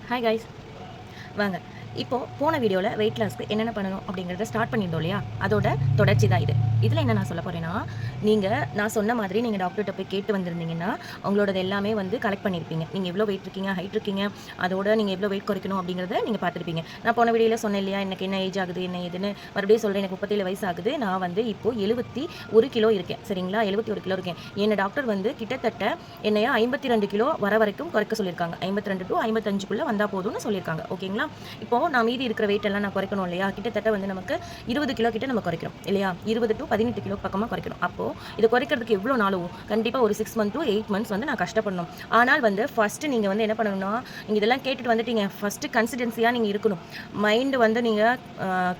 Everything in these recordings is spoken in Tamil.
ஹாய் கைஸ், வாங்க. இப்போ போன வீடியோவில் வெயிட் லாஸ்க்கு என்னென்ன பண்ணணும் அப்படிங்கிறத ஸ்டார்ட் பண்ணியிருந்தோம் இல்லையா? அதோட தொடர்ச்சி தான் இது. இதில் என்ன நான் சொல்ல போகிறேன்னா, நான் சொன்ன மாதிரி நீங்கள் டாக்டர்கிட்ட போய் கேட்டு வந்திருந்தீங்கன்னா, உங்களோடது எல்லாமே வந்து கலெக்ட் பண்ணியிருப்பீங்க. நீங்கள் எவ்வளோ வெயிட் இருக்கீங்க, ஹைட் இருக்கீங்க, அதோட நீங்கள் எவ்வளோ வெயிட் குறைக்கணும் அப்படிங்கிறத நீங்கள் பார்த்துருப்பீங்க. நான் போன வீடியோவில் சொன்னேன் இல்லையா, எனக்கு என்ன ஏஜ் ஆகுது, என்ன ஏதுன்னு மறுபடியும் சொல்கிறேன். எனக்கு 37 வயசு ஆகுது. நான் வந்து இப்போ 71 கிலோ இருக்கேன். சரிங்களா? 71 கிலோ இருக்கேன். என்ன டாக்டர் வந்து கிட்டத்தட்ட என்னைய 52 கிலோ வர வரைக்கும் குறைக்க சொல்லியிருக்காங்க. 52 to 55க்குள்ளே வந்தால் போதும்னு சொல்லியிருக்காங்க. ஓகேங்களா? இப்போ நான் மீதி இருக்கிற வெயிட் எல்லாம் நான் குறைக்கணும் இல்லையா? கிட்டத்தட்ட வந்து நமக்கு 20 கிலோ கிட்ட நம்ம குறைக்கிறோம் இல்லையா? 20 to 18 கிலோ பக்கமாக குறைக்கணும். அப்போ இதை குறைக்கிறதுக்கு எவ்வளோ நாள் ஆகும்? கண்டிப்பாக ஒரு 6 months to 8 months வந்து நான் கஷ்டப்படணும். ஆனால் வந்து ஃபர்ஸ்ட் நீங்கள் வந்து என்ன பண்ணணும்னா, நீங்கள் இதெல்லாம் கேட்டுட்டு வந்துட்டீங்க. ஃபர்ஸ்ட் கன்சிஸ்டன்சியாக நீங்கள் இருக்கணும். மைண்டு வந்து நீங்கள்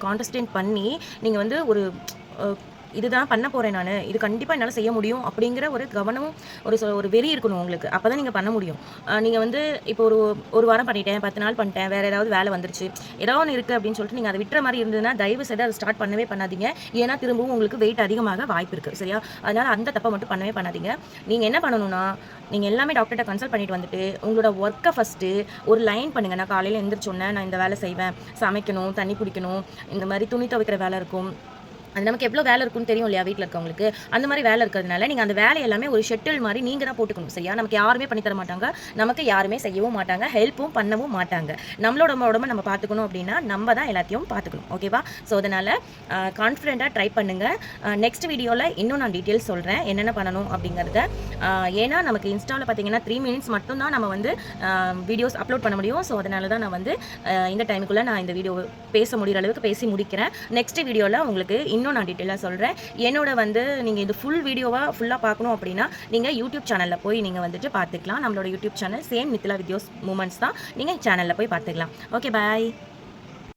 கான்சன்ட்ரேட் பண்ணி நீங்கள் வந்து ஒரு இதுதான் பண்ண போகிறேன் நான், இது கண்டிப்பாக என்னால் செய்ய முடியும் அப்படிங்கிற ஒரு கவனமும் ஒரு வெறி இருக்கணும் உங்களுக்கு. அப்போ தான் நீங்கள் பண்ண முடியும். நீங்கள் வந்து இப்போ ஒரு வாரம் பண்ணிட்டேன், 10 நாள் பண்ணிட்டேன், வேறு ஏதாவது வேலை வந்துருச்சு, ஏதாவது ஒன்று இருக்குது அப்படின்னு சொல்லிட்டு நீங்கள் அதை விட்டுற மாதிரி இருந்ததுன்னா தயவு செய்து அதை ஸ்டார்ட் பண்ணவே பண்ணாதீங்க. ஏன்னா திரும்பவும் உங்களுக்கு வெயிட் அதிகமாக வாய்ப்பு இருக்குது. சரியா? அதனால் அந்த தப்பை மட்டும் பண்ணவே பண்ணாதீங்க. நீங்கள் என்ன பண்ணணும்னா, நீங்கள் எல்லாமே டாக்டர்கிட்ட கன்சல்ட் பண்ணிட்டு வந்துட்டு உங்களோட ஒர்க்கை ஃபஸ்ட்டு ஒரு லைன் பண்ணுங்கள். நான் காலையில் எழுந்திரிச்சோன்னே நான் இந்த வேலை செய்வேன், சமைக்கணும், தண்ணி குடிக்கணும், இந்த மாதிரி துணி துவைக்கிற வேலை இருக்கும். அது நமக்கு எவ்வளோ வேலை இருக்குன்னு தெரியும் இல்லையா? வீட்டில் இருக்கவங்களுக்கு அந்த மாதிரி வேலை இருக்கிறதுனால நீங்கள் அந்த வேலை எல்லாமே ஒரு ஷெட்யூல் மாதிரி நீங்கள் தான் போட்டுக்கணும். சரியா? நமக்கு யாருமே பண்ணித்தர மாட்டாங்க, நமக்கு யாருமே செய்யவும் மாட்டாங்க, ஹெல்ப்பும் பண்ணவும் மாட்டாங்க. நம்மளோட உடம்பை நம்ம பார்த்துக்கணும் அப்படின்னா நம்ம தான் எல்லாத்தையும் பார்த்துக்கணும். ஓகேவா? ஸோ அதனால் கான்ஃபிடென்ட்டாக ட்ரை பண்ணுங்கள். நெக்ஸ்ட் வீடியோவில் இன்னும் நான் டீட்டெயில்ஸ் சொல்கிறேன் என்னென்ன பண்ணணும் அப்படிங்கிறத. ஏன்னா நமக்கு இன்ஸ்டாவில் பார்த்தீங்கன்னா 3 minutes மட்டும்தான் நம்ம வந்து வீடியோஸ் அப்லோட் பண்ண முடியும். ஸோ அதனால தான் நான் வந்து இந்த டைமுக்குள்ளே நான் இந்த வீடியோ பேச முடிகிற அளவுக்கு பேசி முடிக்கிறேன். நெக்ஸ்ட் வீடியோவில் உங்களுக்கு இன்னும் நான் டீட்டெயிலாக சொல்கிறேன். என்னோட வந்து நீங்கள் இது ஃபுல்லாக பார்க்கணும் அப்படின்னா நீங்கள் யூடியூப் சேனலில் போய் நீங்கள் வந்துட்டு பார்த்துக்கலாம். நம்மளோட YouTube channel Sam Mithila videos moments தான். நீங்கள் சேனலில் போய் பார்த்துக்கலாம். ஓகே, பாய்.